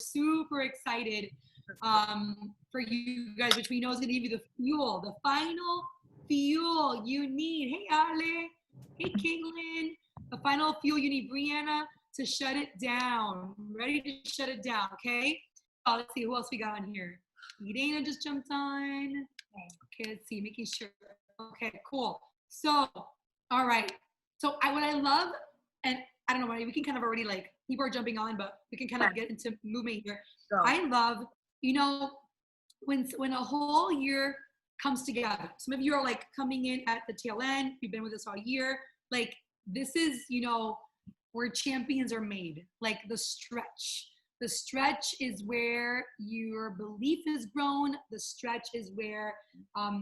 super excited for you guys, which we know is going to give you the fuel, the final fuel you need. Hey, Ale. Hey, Caitlin. The final fuel you need, Brianna, to shut it down. Ready to shut it down, okay? Oh, let's see who else we got on here. Irena just jumped on. Okay, let's see, making sure. Okay, cool. So, all right. So what I love, and I don't know, we can kind of already like, people are jumping on, but we can kind of get into movement here. I love, when a whole year comes together. Some of you are like coming in at the tail end. You've been with us all year. Like this is, where champions are made. Like the stretch. The stretch is where your belief is grown. The stretch is where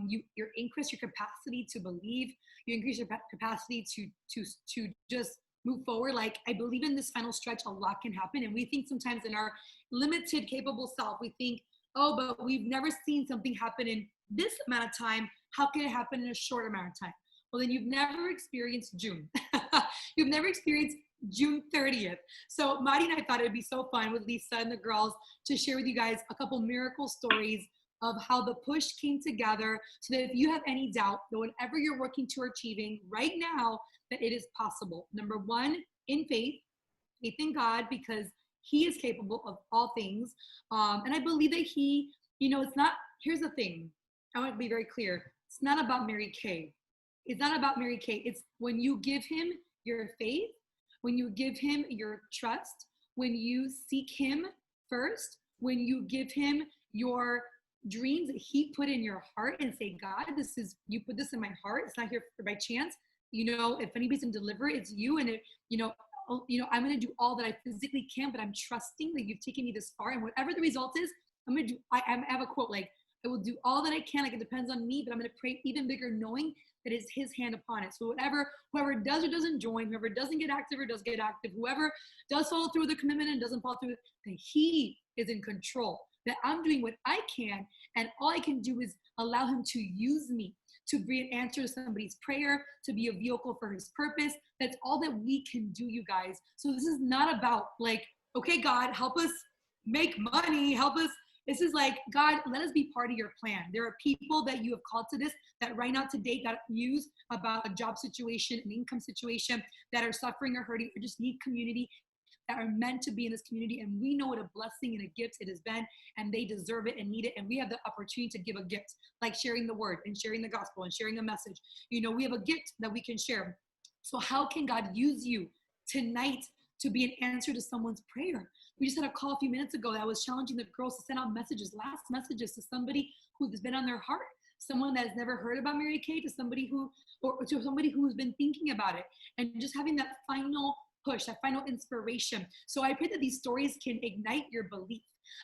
you increase your capacity to believe. You increase your capacity to just move forward. Like I believe in this final stretch, a lot can happen. And we think sometimes in our limited, capable self, we think, oh, but we've never seen something happen in this amount of time. How can it happen in a short amount of time? Well, then you've never experienced June. You've never experienced June 30th. So Mari and I thought it'd be so fun with Lisa and the girls to share with you guys a couple miracle stories of how the push came together, so that if you have any doubt that whatever you're working to achieving right now, that it is possible. Number one, in faith in God, because he is capable of all things. And I believe that he, it's not, here's the thing. I want to be very clear. It's not about Mary Kay. It's not about Mary Kay. It's when you give him your faith, when you give him your trust, when you seek him first, when you give him your dreams that he put in your heart and say, God, you put this in my heart. It's not here by chance. If anybody's gonna deliver it, it's you. And I'm gonna do all that I physically can, but I'm trusting that you've taken me this far. And whatever the result is, I'm gonna do, I have a quote, like, I will do all that I can, like it depends on me, but I'm gonna pray even bigger, knowing that it's his hand upon it. So whoever does or doesn't join, whoever doesn't get active or does get active, whoever does follow through with the commitment and doesn't follow through, that he is in control, that I'm doing what I can, and all I can do is allow him to use me to bring an answer to somebody's prayer, to be a vehicle for his purpose. That's all that we can do, you guys. So this is not about like, okay, God, help us make money, help us. This is like, God, let us be part of your plan. There are people that you have called to this that right now today got news about a job situation, an income situation, that are suffering or hurting or just need community, that are meant to be in this community. And we know what a blessing and a gift it has been, and they deserve it and need it. And we have the opportunity to give a gift, like sharing the word and sharing the gospel and sharing a message. We have a gift that we can share. So how can God use you tonight to be an answer to someone's prayer? We just had a call a few minutes ago that was challenging the girls to send out last messages to somebody who's been on their heart, someone that has never heard about Mary Kay, to somebody who's been thinking about it, and just having that final push, that final inspiration. So I pray that these stories can ignite your belief,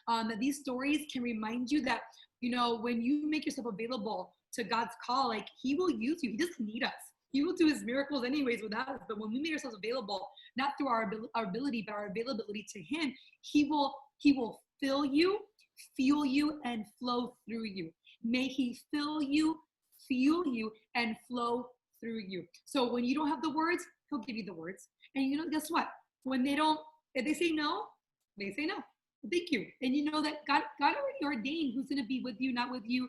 that these stories can remind you that, when you make yourself available to God's call, like he will use you. He doesn't need us. He will do his miracles anyways without us. But when we make ourselves available, not through our ability, but our availability to him, he will fill you, fuel you, and flow through you. May he fill you, fuel you, and flow through you. So when you don't have the words, he'll give you the words. And guess what? If they say no, they say no. Thank you. And you know that God already ordained who's going to be with you, not with you,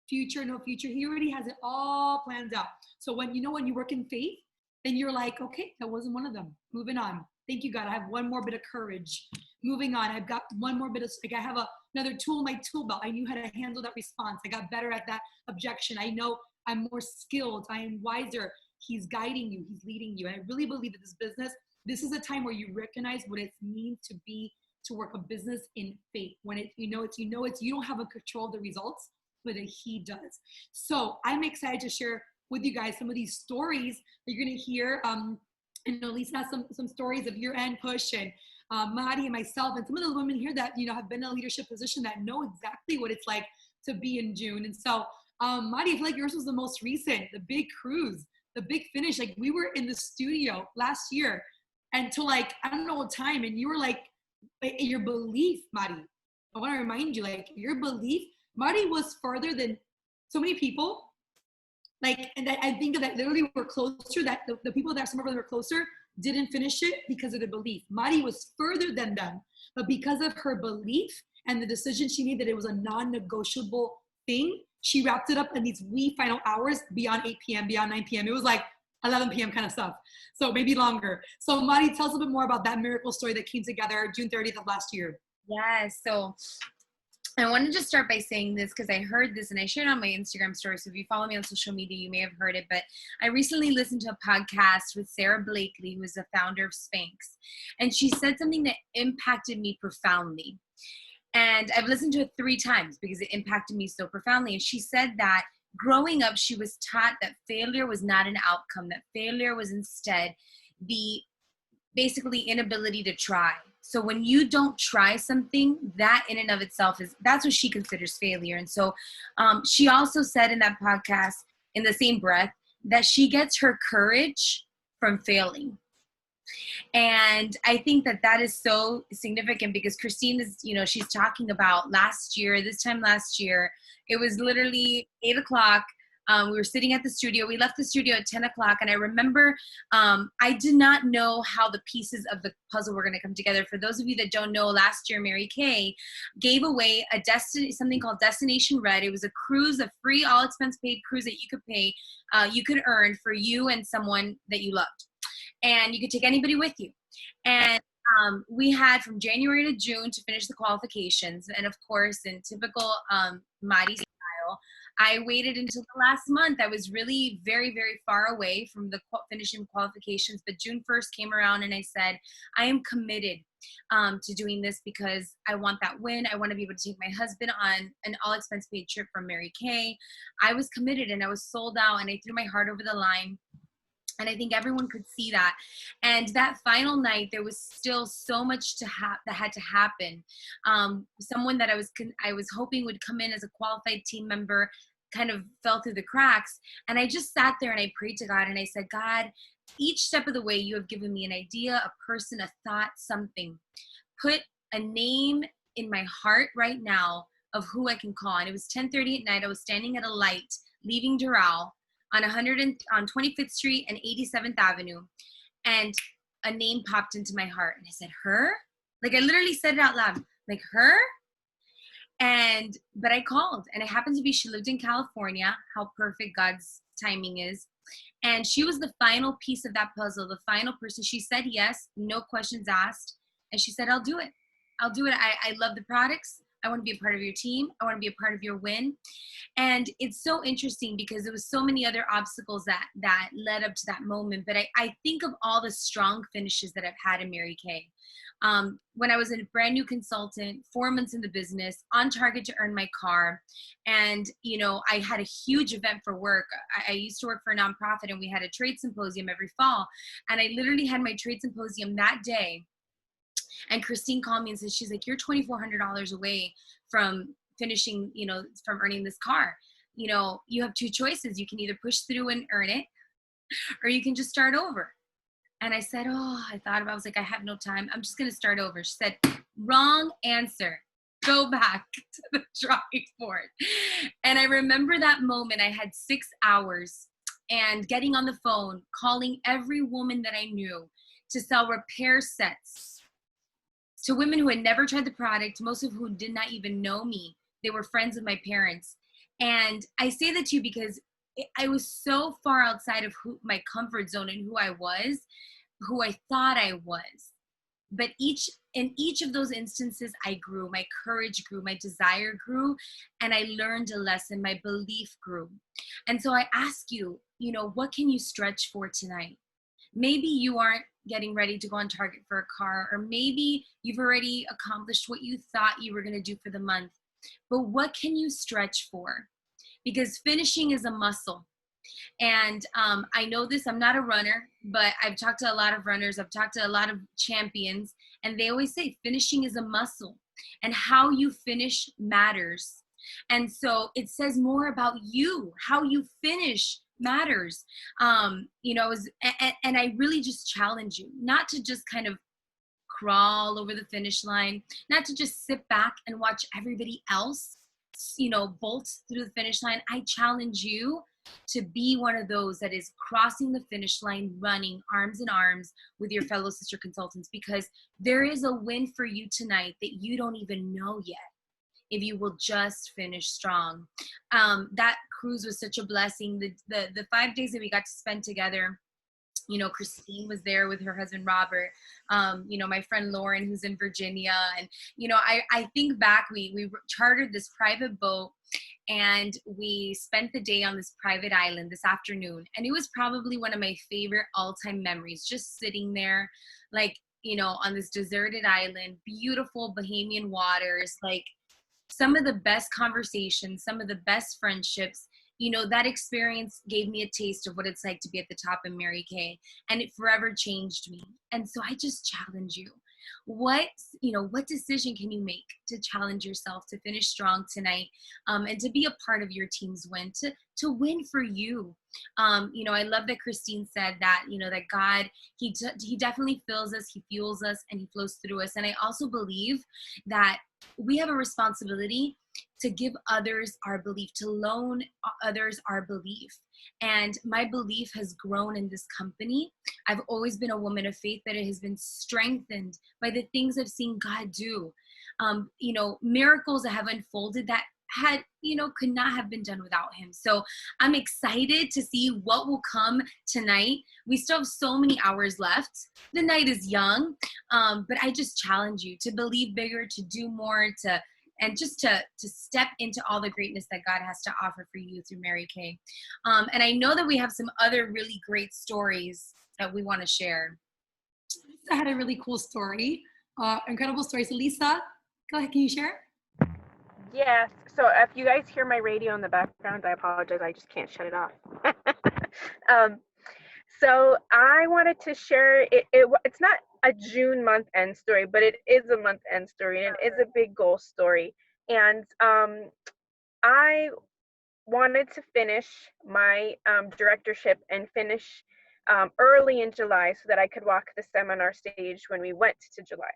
future, no future. He already has it all planned out. So when you work in faith, then you're like, okay, that wasn't one of them. Moving on. Thank you, God. I have one more bit of courage. Moving on. I've got one more bit of, I have another tool in my tool belt. I knew how to handle that response. I got better at that objection. I know I'm more skilled. I am wiser. He's guiding you. He's leading you. And I really believe that this is a time where you recognize what it means to work a business in faith. When you don't have a control of the results, but that he does. So I'm excited to share with you guys some of these stories that you're going to hear. Lisa has some stories of year-end push, and Madi and myself, and some of the women here that have been in a leadership position that know exactly what it's like to be in June. And so, Madi, I feel like yours was the most recent, the big cruise, the big finish. Like we were in the studio last year until like I don't know what time, and you were like, your belief, Madi. I want to remind you, like your belief. Madi was further than so many people. Like, and I think that literally we're closer, that the people that some of them were closer didn't finish it because of the belief. Mari was further than them, but because of her belief and the decision she made that it was a non-negotiable thing, she wrapped it up in these wee final hours beyond 8 p.m., beyond 9 p.m. It was like 11 p.m. kind of stuff. So maybe longer. So Mari, tell us a bit more about that miracle story that came together June 30th of last year. Yes. So I wanted to start by saying this because I heard this and I shared it on my Instagram story. So if you follow me on social media, you may have heard it. But I recently listened to a podcast with Sarah Blakely, who is the founder of Spanx. And she said something that impacted me profoundly. And I've listened to it 3 times because it impacted me so profoundly. And she said that growing up, she was taught that failure was not an outcome, that failure was instead the basically inability to try. So when you don't try something, that in and of itself that's what she considers failure. And so she also said in that podcast, in the same breath, that she gets her courage from failing. And I think that is so significant because Christine is, she's talking about this time last year, it was literally 8:00. We were sitting at the studio. We left the studio at 10 o'clock. And I remember I did not know how the pieces of the puzzle were going to come together. For those of you that don't know, last year, Mary Kay gave away something called Destination Red. It was a cruise, a free all expense paid cruise that you could earn for you and someone that you loved. And you could take anybody with you. And we had from January to June to finish the qualifications. And of course, in typical Mari style, I waited until the last month. I was really very, very far away from the finishing qualifications, but June 1st came around and I said, I am committed to doing this because I want that win. I want to be able to take my husband on an all expense paid trip from Mary Kay. I was committed and I was sold out and I threw my heart over the line. And I think everyone could see that. And that final night, there was still so much that had to happen. Someone that I was hoping would come in as a qualified team member kind of fell through the cracks. And I just sat there and I prayed to God and I said, God, each step of the way you have given me an idea, a person, a thought, something. Put a name in my heart right now of who I can call. And it was 10:30 at night. I was standing at a light leaving Doral on 25th Street and 87th Avenue. And a name popped into my heart. And I said, her? Like I literally said it out loud, like her? But I called and it happened to be, she lived in California, how perfect God's timing is. And she was the final piece of that puzzle, the final person. She said yes, no questions asked. And she said, I'll do it. I'll do it. I love the products. I want to be a part of your team. I want to be a part of your win. And it's so interesting because there was so many other obstacles that led up to that moment. But I think of all the strong finishes that I've had in Mary Kay. When I was a brand new consultant, 4 months in the business, on target to earn my car. And, I had a huge event for work. I used to work for a nonprofit and we had a trade symposium every fall. And I literally had my trade symposium that day. And Christine called me and said, she's like, you're $2,400 away from finishing, from earning this car. You have 2 choices. You can either push through and earn it, or you can just start over. And I said, I was like, I have no time. I'm just going to start over. She said, wrong answer. Go back to the drawing board. And I remember that moment. I had 6 hours and getting on the phone, calling every woman that I knew to sell repair sets to women who had never tried the product, most of whom did not even know me. They were friends of my parents. And I say that to you because I was so far outside of my comfort zone and who I was, who I thought I was. But in each of those instances, I grew. My courage grew. My desire grew. And I learned a lesson. My belief grew. And so I ask you, what can you stretch for tonight? Maybe you aren't getting ready to go on target for a car, or maybe you've already accomplished what you thought you were going to do for the month. But what can you stretch for? Because finishing is a muscle. And I know this, I'm not a runner, but I've talked to a lot of runners. I've talked to a lot of champions, and they always say finishing is a muscle, and how you finish matters. And so it says more about you, how you finish matters. And I really just challenge you not to just kind of crawl over the finish line, not to just sit back and watch everybody else, bolt through the finish line. I challenge you to be one of those that is crossing the finish line, running arms in arms with your fellow sister consultants, because there is a win for you tonight that you don't even know yet if you will just finish strong. That cruise was such a blessing. The 5 days that we got to spend together, you know, Christine was there with her husband, Robert, you know, my friend Lauren, who's in Virginia. And, you know, I think back, we chartered this private boat and we spent the day on this private island this afternoon. And it was probably one of my favorite all-time memories, just sitting there, like, you know, on this deserted island, beautiful Bahamian waters, like some of the best conversations, some of the best friendships. You know, that experience gave me a taste of what it's like to be at the top in Mary Kay, and it forever changed me. And so I just challenge you. What, you know, what decision can you make to challenge yourself to finish strong tonight, and to be a part of your team's win, to win for you? You know, I love that Christine said that, you know, that God, he definitely fills us, he fuels us, and he flows through us. And I also believe that we have a responsibility to give others our belief, to loan others our belief. And my belief has grown in this company. I've always been a woman of faith, that it has been strengthened by the things I've seen God do. You know, miracles that have unfolded that had, you know, could not have been done without him. So I'm excited to see what will come tonight. We still have so many hours left. The night is young, but I just challenge you to believe bigger, to do more, and just to step into all the greatness that God has to offer for you through Mary Kay. And I know that we have some other really great stories that we want to share. I had a really cool story, incredible story. So Lisa, go ahead, can you share? Yes. So if you guys hear my radio in the background, I apologize. I just can't shut it off. um, so I wanted to share it's not a June month end story, but it is a month end story, and it is a big goal story. And I wanted to finish my directorship and finish early in July so that I could walk the seminar stage when we went to July.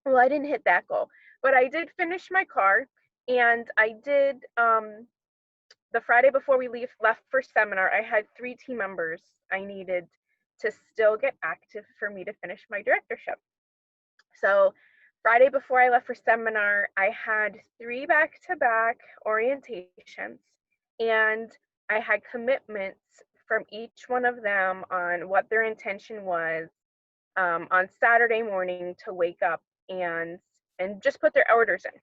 Well, I didn't hit that goal, but I did finish my car, and I did the Friday before we left for seminar, I had 3 team members I needed to still get active for me to finish my directorship. So Friday before I left for seminar, I had 3 back-to-back orientations, and I had commitments from each one of them on what their intention was on Saturday morning to wake up and just put their orders in.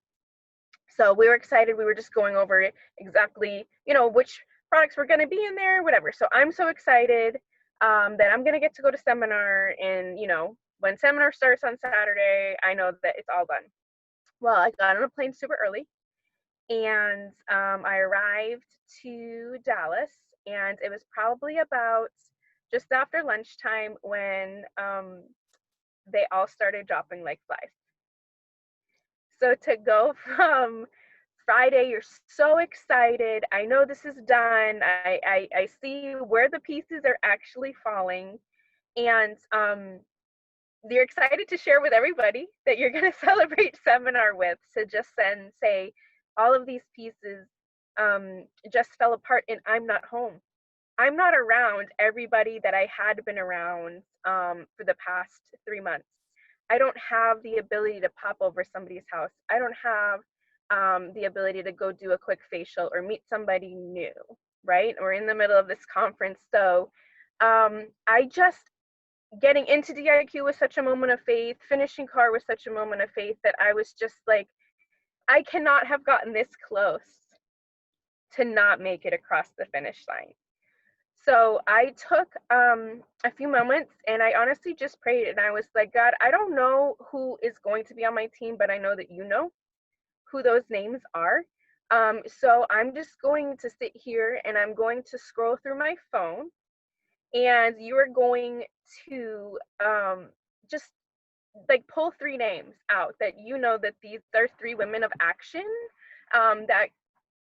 So we were excited. We were just going over exactly, you know, which products were going to be in there, whatever. So I'm so excited that I'm going to get to go to seminar. And, you know, when seminar starts on Saturday, I know that it's all done. Well, I got on a plane super early, and I arrived to Dallas, and it was probably about just after lunchtime when they all started dropping like flies. So to go from Friday, you're so excited. I know this is done. I see where the pieces are actually falling. And you're excited to share with everybody that you're going to celebrate seminar with. To just then say, all of these pieces just fell apart and I'm not home. I'm not around everybody that I had been around for the past 3 months. I don't have the ability to pop over somebody's house. I don't have the ability to go do a quick facial or meet somebody new, right? We're in the middle of this conference. So I just, getting into DIQ was such a moment of faith. Finishing CAR was such a moment of faith that I was just like, I cannot have gotten this close to not make it across the finish line. So I took a few moments and I honestly just prayed, and I was like, God, I don't know who is going to be on my team, but I know that you know who those names are. So I'm just going to sit here and I'm going to scroll through my phone, and you are going to just like pull 3 names out that you know that these are 3 women of action that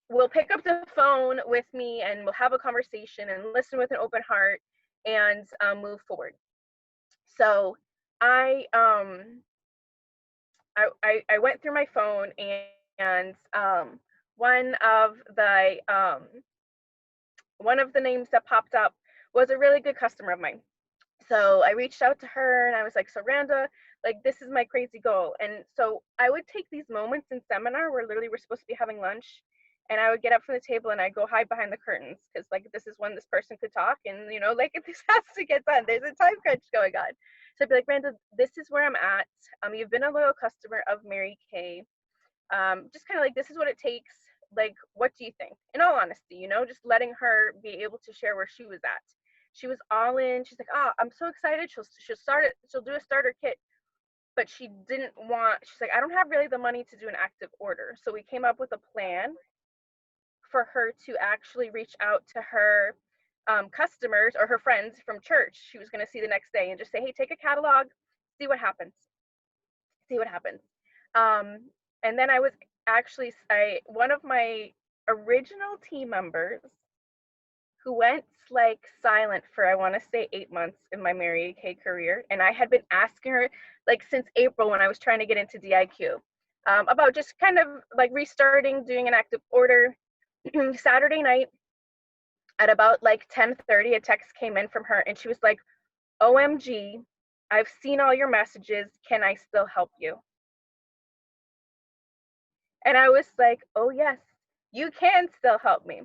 will pick up the phone with me and we'll have a conversation and listen with an open heart and move forward. So I went through my phone, and one of the one of the names that popped up was a really good customer of mine. So I reached out to her and I was like, so Randa, like this is my crazy goal. And so I would take these moments in seminar where literally we're supposed to be having lunch, and I would get up from the table and I'd go hide behind the curtains because like this is when this person could talk, and you know, like if this has to get done, there's a time crunch going on. So I'd be like, Randa, this is where I'm at. You've been a loyal customer of Mary Kay. Just kind of like, this is what it takes. Like, what do you think? In all honesty, you know, just letting her be able to share where she was at. She was all in. She's like, oh, I'm so excited. She'll start it. She'll do a starter kit, but she didn't want. She's like, I don't have really the money to do an active order. So we came up with a plan for her to actually reach out to her customers or her friends from church she was going to see the next day and just say, hey, take a catalog, see what happens. See what happens. And then I was actually, one of my original team members who went like silent for, I want to say 8 months in my Mary Kay career. And I had been asking her like since April when I was trying to get into DIQ about just kind of like restarting, doing an active order. Saturday night at about like 10:30, a text came in from her and she was like, OMG, I've seen all your messages. Can I still help you? And I was like, oh yes, you can still help me.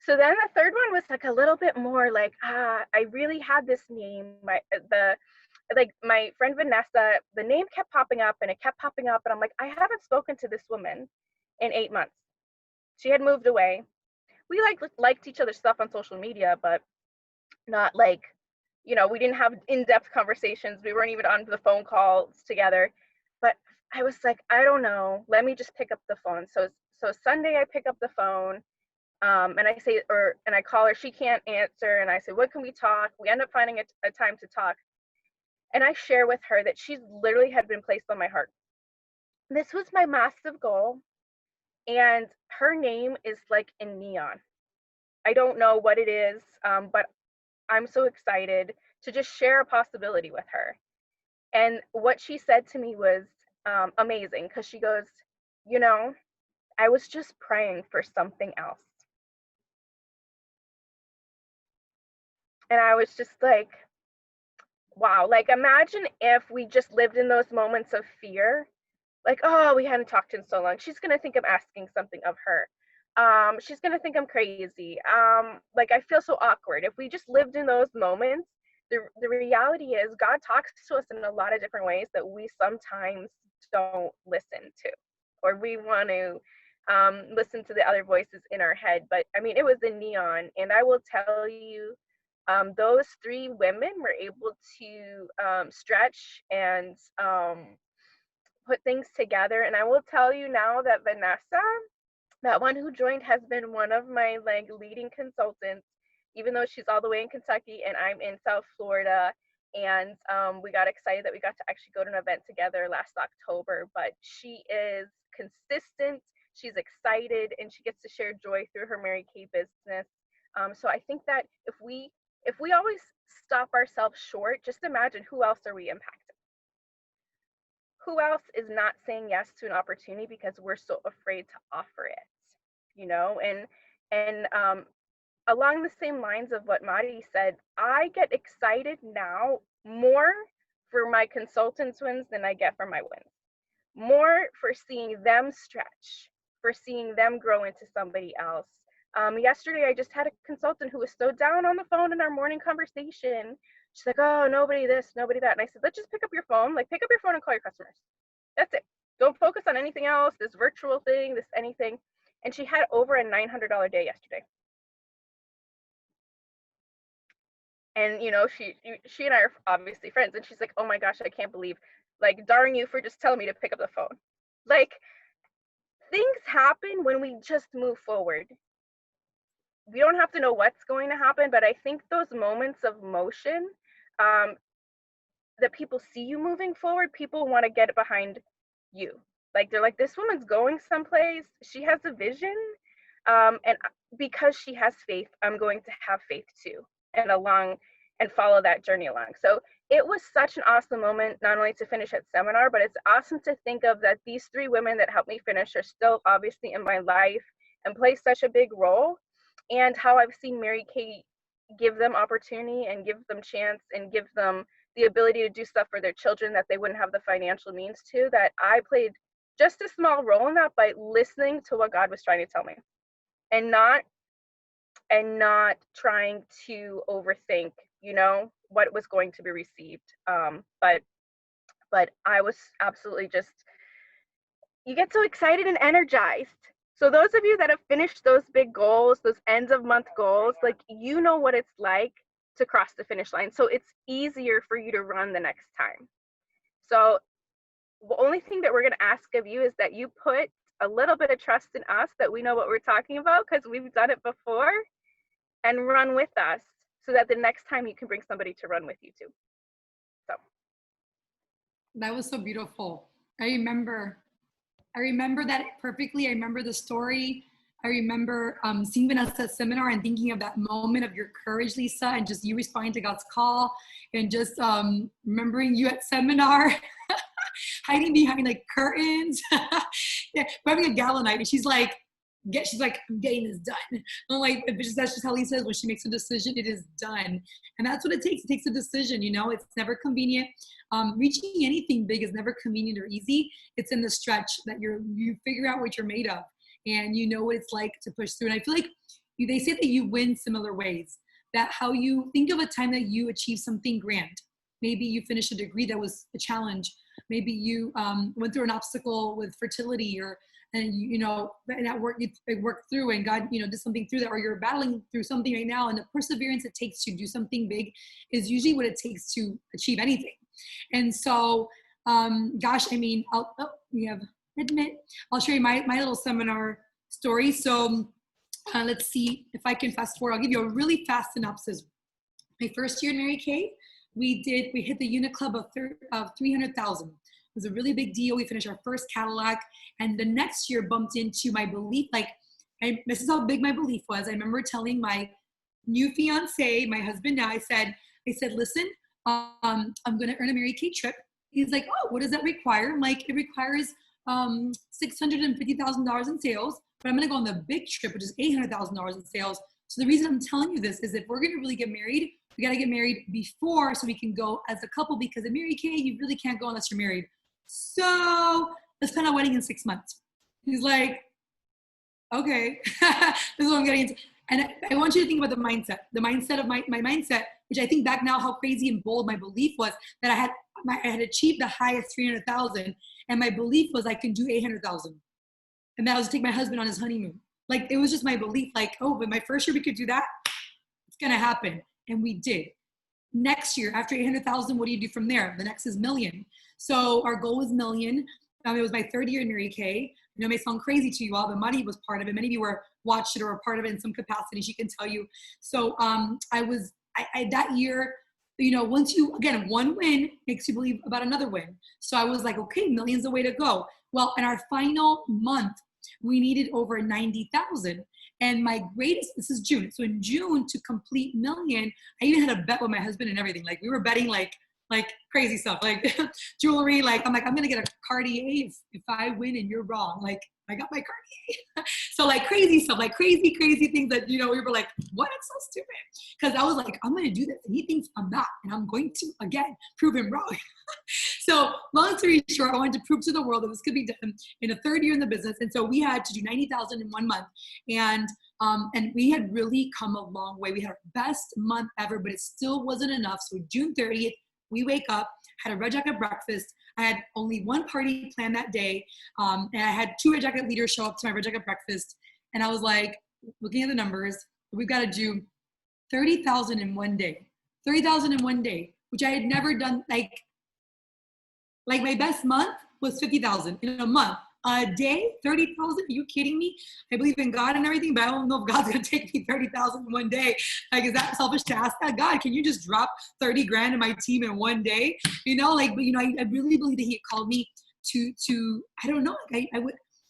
So then the third one was like a little bit more like, I really had this name. My friend Vanessa, the name kept popping up and it kept popping up. And I'm like, I haven't spoken to this woman in 8 months. She had moved away. We liked each other's stuff on social media, but not like, you know, we didn't have in-depth conversations. We weren't even on the phone calls together. But I was like, I don't know. Let me just pick up the phone. So Sunday I pick up the phone, and I call her. She can't answer, and I say, what can we talk? We end up finding a time to talk, and I share with her that she's literally had been placed on my heart. This was my massive goal, and her name is like in neon. I don't know what it is, but I'm so excited to just share a possibility with her. And what she said to me was amazing, because she goes, you know, I was just praying for something else. And I was just like, wow, like imagine if we just lived in those moments of fear, like, oh, we hadn't talked in so long. She's going to think I'm asking something of her. She's going to think I'm crazy. Like I feel so awkward. If we just lived in those moments, the reality is God talks to us in a lot of different ways that we sometimes don't listen to, or we want to listen to the other voices in our head. But I mean, it was in neon, and I will tell you, those three women were able to stretch and put things together. And I will tell you now that Vanessa, that one who joined, has been one of my like leading consultants, even though she's all the way in Kentucky and I'm in South Florida. And we got excited that we got to actually go to an event together last October. But she is consistent, she's excited, and she gets to share joy through her Mary Kay business. So I think that if we always stop ourselves short, just imagine who else are we impacting? Who else is not saying yes to an opportunity because we're so afraid to offer it, you know? And along the same lines of what Mari said, I get excited now more for my consultants' wins than I get for my wins. More for seeing them stretch, for seeing them grow into somebody else. Yesterday, I just had a consultant who was so down on the phone in our morning conversation. She's like, oh, nobody this, nobody that. And I said, let's just pick up your phone. Like, pick up your phone and call your customers. That's it. Don't focus on anything else, this virtual thing, this anything. And she had over a $900 day yesterday. And, you know, she and I are obviously friends. And she's like, oh my gosh, I can't believe, like, darn you for just telling me to pick up the phone. Like, things happen when we just move forward. We don't have to know what's going to happen, but I think those moments of motion, that people see you moving forward, people want to get behind you. Like, they're like, this woman's going someplace. She has a vision. And because she has faith, I'm going to have faith too, and follow that journey along. So it was such an awesome moment, not only to finish at seminar, but it's awesome to think of that these three women that helped me finish are still obviously in my life and play such a big role. and how I've seen Mary Kay give them opportunity and give them chance and give them the ability to do stuff for their children that they wouldn't have the financial means to, that I played just a small role in that by listening to what God was trying to tell me, and not trying to overthink, what was going to be received. But I was absolutely just, you get so excited and energized. So those of you that have finished those big goals, those ends of month goals, like, you know what it's like to cross the finish line. So it's easier for you to run the next time. So the only thing that we're going to ask of you is that you put a little bit of trust in us, that we know what we're talking about because we've done it before, and run with us, so that the next time you can bring somebody to run with you too. So That was so beautiful. I remember that perfectly. I remember the story. I remember seeing Vanessa at seminar and thinking of that moment of your courage, Lisa, and just you responding to God's call, and just remembering you at seminar, hiding behind like curtains, yeah, having a gala night. And she's like, I'm getting this done. I'm like, that's just how Lisa is. When she makes a decision, it is done. And that's what it takes. It takes a decision, it's never convenient. Reaching anything big is never convenient or easy. It's in the stretch that you figure out what you're made of, and you know what it's like to push through. And I feel like they say that you win similar ways, that how you think of a time that you achieved something grand. Maybe you finished a degree that was a challenge. Maybe you went through an obstacle with fertility, and at work you worked through, and God did something through that, or you're battling through something right now, and the perseverance it takes to do something big is usually what it takes to achieve anything. And so gosh, I mean, I'll show you my little seminar story. So let's see if I can fast forward. I'll give you a really fast synopsis. My first year in Mary Kay, we hit the unit club of 300,000. It was a really big deal. We finished our first Cadillac, and the next year bumped into my belief. This is how big my belief was. I remember telling my new fiance, my husband now, I said, listen, I'm going to earn a Mary Kay trip. He's like, oh, what does that require? I'm like, it requires $650,000 in sales, but I'm going to go on the big trip, which is $800,000 in sales. So the reason I'm telling you this is if we're going to really get married, we got to get married before so we can go as a couple, because in Mary Kay, you really can't go unless you're married. So let's plan a wedding in 6 months. He's like, okay, this is what I'm getting into. And I want you to think about the mindset of my mindset, which I think back now how crazy and bold my belief was, that I had achieved the highest 300,000, and my belief was I can do 800,000, and that was to take my husband on his honeymoon. Like, it was just my belief, like, oh, but my first year we could do that, it's gonna happen, and we did. Next year, after 800,000, what do you do from there? The next is million. So our goal was million. It was my third year in Mary Kay. It may sound crazy to you all, but Mari was part of it. Many of you watched it or were part of it in some capacity. She can tell you. So I that year, once one win makes you believe about another win. So I was like, okay, million's the way to go. Well, in our final month, we needed over 90,000. And my greatest, this is June. So in June, to complete million, I even had a bet with my husband and everything. Like, we were betting like crazy stuff, like jewelry. Like, I'm going to get a Cartier if I win and you're wrong. Like, I got my Cartier. So like crazy stuff, like crazy things that, we were like, what? It's so stupid. Because I was like, I'm going to do this. And he thinks I'm not. And I'm going to, again, prove him wrong. So long story short, I wanted to prove to the world that this could be done in a third year in the business. And so we had to do 90,000 in 1 month. And we had really come a long way. We had our best month ever, but it still wasn't enough. So June 30th, we wake up, had a Red Jacket breakfast. I had only one party planned that day. And I had 2 Red Jacket leaders show up to my Red Jacket breakfast. And I was like, looking at the numbers, we've got to do 30,000 in 1 day. 30,000 in 1 day, which I had never done. Like my best month was 50,000 in a month. A day, 30,000? Are you kidding me? I believe in God and everything, but I don't know if God's gonna take me 30,000 in 1 day. Like, is that selfish to ask that? God, can you just drop 30 grand in my team in 1 day? But I really believe that He called me to I don't know.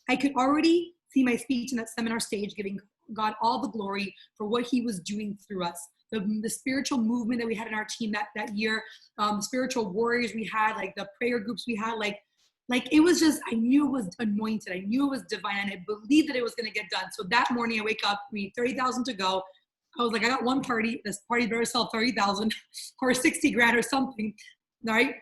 I could already see my speech in that seminar stage, giving God all the glory for what He was doing through us. The spiritual movement that we had in our team that year, spiritual warriors we had, like the prayer groups we had, like Like it was just, I knew it was anointed. I knew it was divine. And I believed that it was going to get done. So that morning I wake up, we need 30,000 to go. I was like, I got one party. This party better sell 30,000 or 60 grand or something. Right.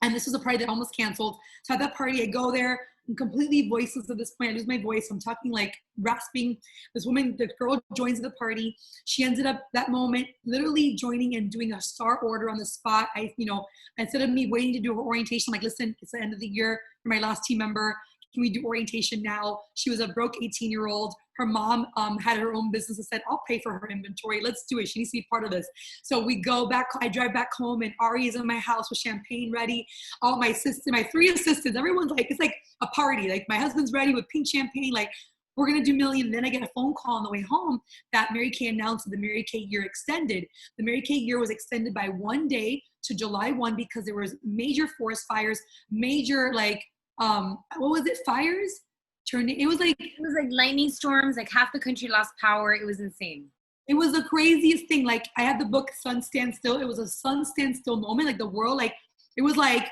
And this was a party that almost canceled. So at that party, I go there. I'm completely voiceless at this point. I lose my voice. I'm talking like rasping. This woman, the girl joins the party. She ended up that moment literally joining and doing a star order on the spot. Instead of me waiting to do her orientation, I'm like, listen, it's the end of the year for my last team member. Can we do orientation now? She was a broke 18-year-old. Her mom had her own business and said, I'll pay for her inventory. Let's do it. She needs to be part of this. So we go back. I drive back home and Ari is in my house with champagne ready. All my assistants, my 3 assistants, everyone's like, it's like a party. Like my husband's ready with pink champagne. Like we're going to do million. And then I get a phone call on the way home that Mary Kay announced that the Mary Kay year extended. The Mary Kay year was extended by 1 day to July 1 because there was major forest fires, major what was it? Fires? It was like lightning storms, like half the country lost power. It was insane. It was the craziest thing. Like I have the book Sun Stand Still. It was a sun stand still moment. Like the world, like it was like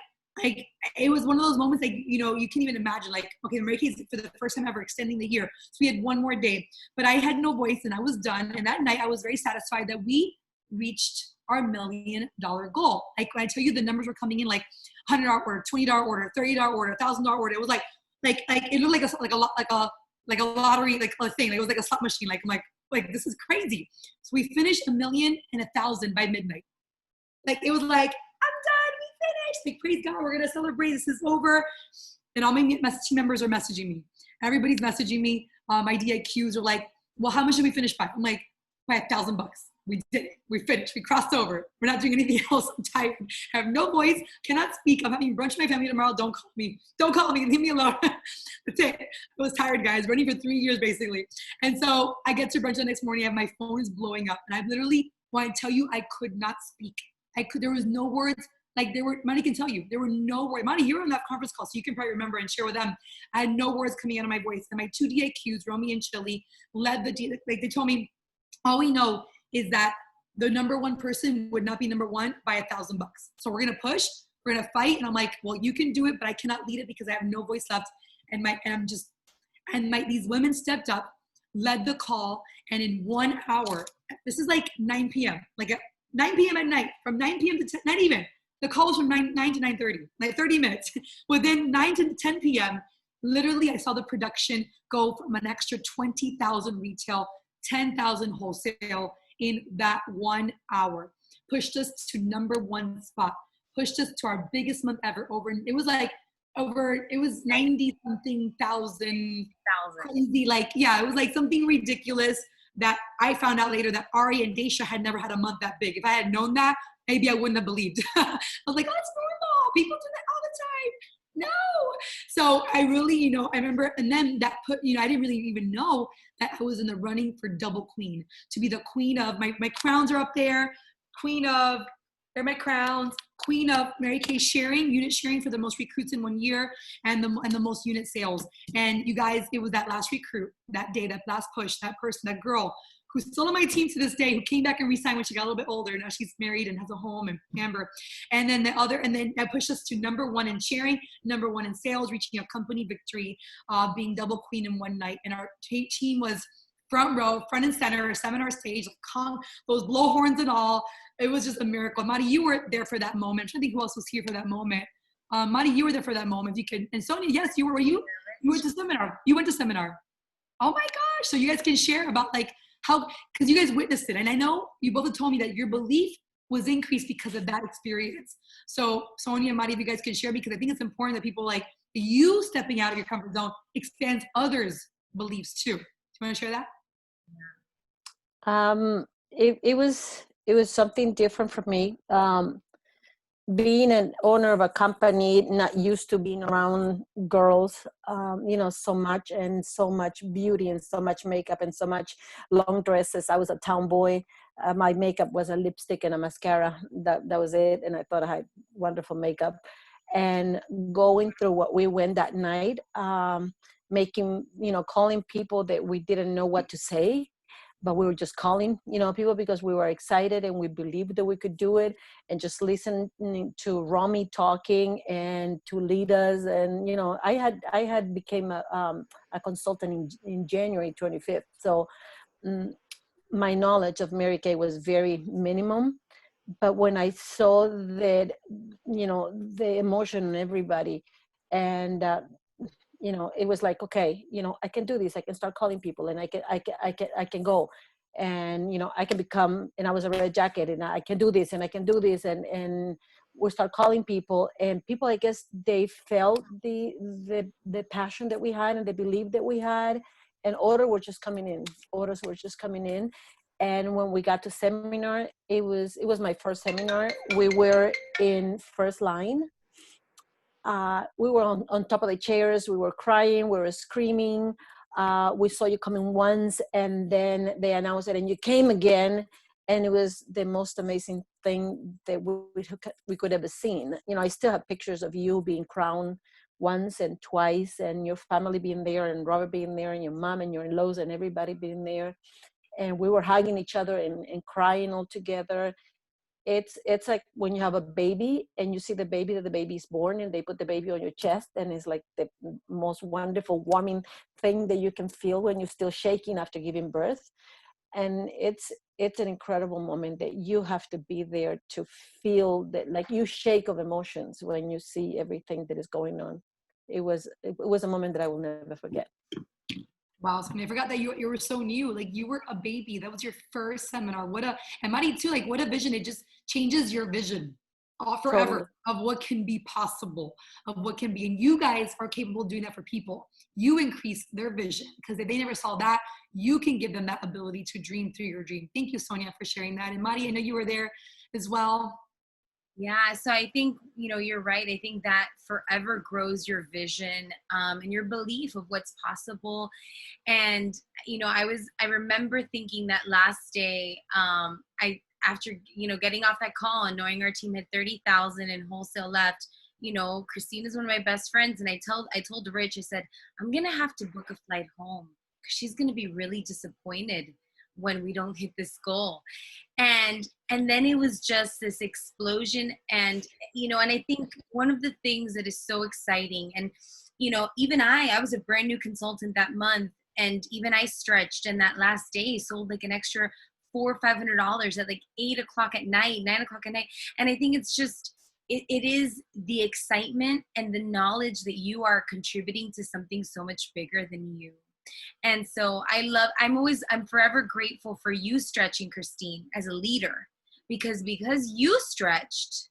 it was one of those moments like, you can't even imagine like, okay, America's for the first time ever extending the year. So we had 1 more day, but I had no voice and I was done. And that night I was very satisfied that we reached our $1 million goal. Like when I tell you the numbers were coming in like $100 order, $20 order, $30 order, $1,000 order. It was like it looked like a lottery, like a thing. Like, it was like a slot machine. Like I'm like this is crazy. So we finished 1,000,000 and 1,000 by midnight. Like it was like, I'm done. We finished. Like praise God, we're gonna celebrate. This is over. And all my team members are messaging me. Everybody's messaging me. My DIQs are like, well, how much did we finish by? I'm like, by $1,000. We did it. We finished. We crossed over. We're not doing anything else. I'm tired. I have no voice. Cannot speak. I'm having brunch with my family tomorrow. Don't call me. Don't call me. Leave me alone. That's it. I was tired, guys. Running for 3 years, basically. And so I get to brunch the next morning. My phone is blowing up. And I literally, when I tell you, I could not speak. There was no words. Like Monty can tell you, there were no words. Monty, you were on that conference call, so you can probably remember and share with them. I had no words coming out of my voice. And my 2 DIQs, Romy and Chili, led they told me, all we know is that the number 1 person would not be number 1 by $1,000. So we're gonna push, we're gonna fight. And I'm like, well, you can do it, but I cannot lead it because I have no voice left. These women stepped up, led the call, and in 1 hour, this is like 9 p.m., like at 9 p.m. at night, from 9 p.m. to 10, not even, the call was from 9 to 9:30, like 30 minutes. Within 9 to 10 p.m., literally I saw the production go from an extra 20,000 retail, 10,000 wholesale in that 1 hour. Pushed us to number 1 spot, pushed us to our biggest month ever. It was 90 something thousand. Crazy. Like, yeah, it was like something ridiculous that I found out later that Ari and Daisha had never had a month that big. If I had known that, maybe I wouldn't have believed. I was like, oh, it's normal. People do that all the time. No. So I really, I remember, and then that I didn't really even know that I was in the running for double queen, to be the queen of, my crowns are up there, they're my crowns, queen of Mary Kay unit sharing for the most recruits in 1 year and the most unit sales. And you guys, it was that last recruit, that day, that last push, that person, that girl who's still on my team to this day, who came back and re-signed when she got a little bit older. Now she's married and has a home, and Amber. And then that pushed us to number 1 in sharing, number 1 in sales, reaching a company victory, being double queen in 1 night. And our team was front row, front and center, seminar stage, those blowhorns and all. It was just a miracle. Madi, you were there for that moment. I'm trying to think who else was here for that moment. Madi, you were there for that moment. If you could, and Sonia, yes, you were you? You went to seminar. You went to seminar. Oh my gosh. So you guys can share about like how, because you guys witnessed it. And I know you both have told me that your belief was increased because of that experience. So Sonia and Madi, if you guys can share, because I think it's important that people like you stepping out of your comfort zone expands others' beliefs too. Do you want to share that? It was something different for me. Being an owner of a company, not used to being around girls, so much beauty and so much makeup and so much long dresses. I was a tomboy. My makeup was a lipstick and a mascara. That was it. And I thought I had wonderful makeup. And going through what we went that night, calling people that we didn't know what to say. but we were just calling, people because we were excited and we believed that we could do it, and just listening to Romy talking and to lead us. And, I had became a consultant in January 25th. So my knowledge of Mary Kay was very minimum. But when I saw that, the emotion in everybody, and it was like, okay, I can do this. I can start calling people, and I can go, and I can become. And I was a red jacket, and I can do this, and I can do this, and we start calling people, and people, I guess, they felt the passion that we had and the belief that we had, and orders were just coming in. And when we got to seminar, it was my first seminar. We were in first line. We were on top of the chairs. We were crying. We were screaming. We saw you coming once, and then they announced it, and you came again. And it was the most amazing thing that we could ever seen. I still have pictures of you being crowned once and twice, and your family being there, and Robert being there, and your mom and your in-laws and everybody being there. And we were hugging each other and crying all together. It's like when you have a baby and you see the baby that the baby is born, and they put the baby on your chest, and it's like the most wonderful warming thing that you can feel when you're still shaking after giving birth. And it's an incredible moment that you have to be there to feel that, like, you shake of emotions when you see everything that is going on. It was a moment that I will never forget. Wow, Sonia, I forgot that you were so new. Like, you were a baby. That was your first seminar. And Mari too, like, what a vision. It just changes your vision forever of what can be possible, of what can be. And you guys are capable of doing that for people. You increase their vision, because if they never saw that, you can give them that ability to dream through your dream. Thank you, Sonia, for sharing that. And Mari, I know you were there as well. Yeah, so I think, you're right. I think that forever grows your vision, and your belief of what's possible. And, I remember thinking that last day, after, getting off that call and knowing our team had 30,000 in wholesale left, Christine is one of my best friends. And I told Rich, I said, I'm going to have to book a flight home, because she's going to be really disappointed when we don't hit this goal. And then it was just this explosion. And and I think one of the things that is so exciting, and even I was a brand new consultant that month, and even I stretched, and that last day sold like an extra $400 or $500 at like 8 o'clock at night, 9 o'clock at night. And I think it's just it is the excitement and the knowledge that you are contributing to something so much bigger than you. And so I'm forever grateful for you stretching, Christine, as a leader, because you stretched,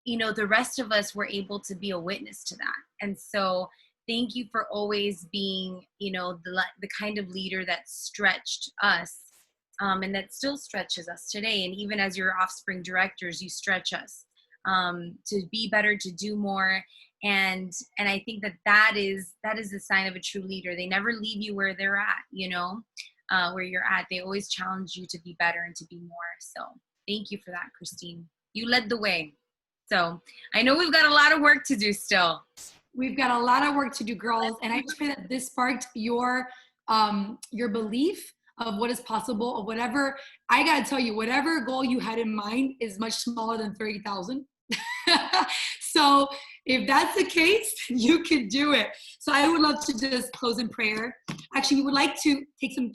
the rest of us were able to be a witness to that. And so thank you for always being, the kind of leader that stretched us, and that still stretches us today. And even as your offspring directors, you stretch us to be better, to do more. And I think that is the sign of a true leader. They never leave you where they're at, where you're at. They always challenge you to be better and to be more. So thank you for that, Christine. You led the way. So I know we've got a lot of work to do still. We've got a lot of work to do, girls. And I just pray that this sparked your belief of what is possible, of whatever. I got to tell you, whatever goal you had in mind is much smaller than 30,000. So if that's the case, you can do it. So I would love to just close in prayer. Actually, we would like to take some,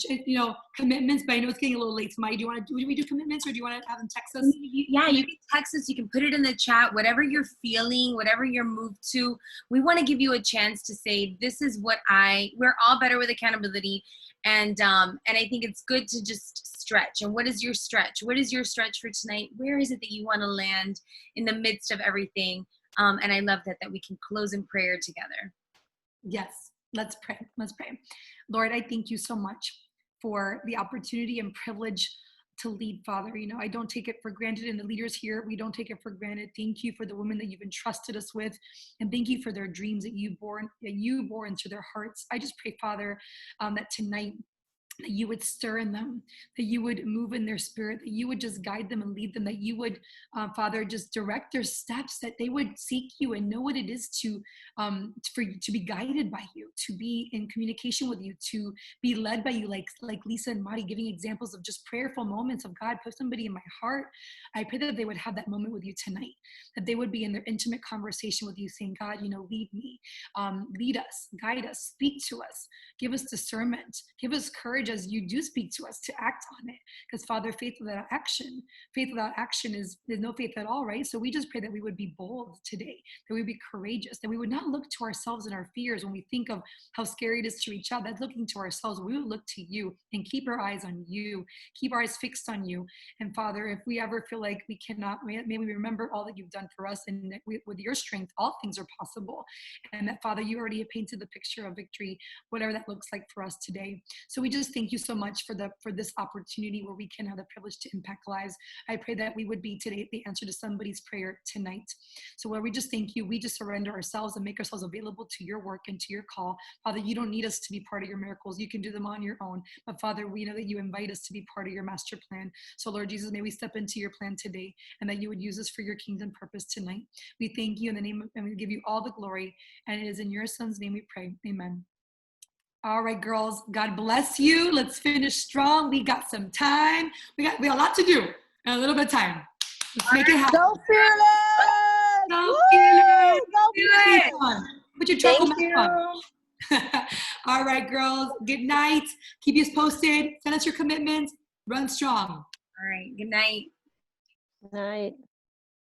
commitments, but I know it's getting a little late. So Maya, do we do commitments, or do you want to have them text us? Yeah, you can text us. You can put it in the chat, whatever you're feeling, whatever you're moved to. We want to give you a chance to say, this is what we're all better with accountability. And I think it's good to just stretch. And what is your stretch? What is your stretch for tonight? Where is it that you want to land in the midst of everything? And I love that we can close in prayer together. Yes, let's pray. Let's pray. Lord, I thank you so much for the opportunity and privilege to lead, Father. I don't take it for granted, and the leaders here, we don't take it for granted. Thank you for the women that you've entrusted us with, and thank you for their dreams that you bore into their hearts. I just pray, Father, that tonight that you would stir in them, that you would move in their spirit, that you would just guide them and lead them, that you would, Father, just direct their steps, that they would seek you and know what it is to be guided by you, to be in communication with you, to be led by you, like Lisa and Mari giving examples of just prayerful moments of God, put somebody in my heart. I pray that they would have that moment with you tonight, that they would be in their intimate conversation with you saying, God, lead me, lead us, guide us, speak to us, give us discernment, give us courage as you do speak to us to act on it. Because Father, faith without action is there's no faith at all, right? So we just pray that we would be bold today, that we would be courageous, that we would not look to ourselves and our fears when we think of how scary it is to reach out. That's looking to ourselves. We would look to you and keep our eyes on you, keep our eyes fixed on you. And Father, if we ever feel like we cannot, may we remember all that you've done for us, and that with your strength, all things are possible. And that, Father, you already have painted the picture of victory, whatever that looks like for us today. So we just thank you so much for this opportunity where we can have the privilege to impact lives. I pray that we would be today the answer to somebody's prayer tonight. So Lord, we just thank you. We just surrender ourselves and make ourselves available to your work and to your call. Father, you don't need us to be part of your miracles. You can do them on your own. But Father, we know that you invite us to be part of your master plan. So Lord Jesus, may we step into your plan today, and that you would use us for your kingdom purpose tonight. We thank you in the name of, and we give you all the glory. And it is in your son's name we pray. Amen. All right, girls, God bless you. Let's finish strong. We got some time. We got a lot to do and a little bit of time. Let's make it happen. Go fearless! Go fearless. Go fearless! Put your truffle Thank mask on. All right, girls. Good night. Keep us posted. Send us your commitments. Run strong. All right. Good night. Night.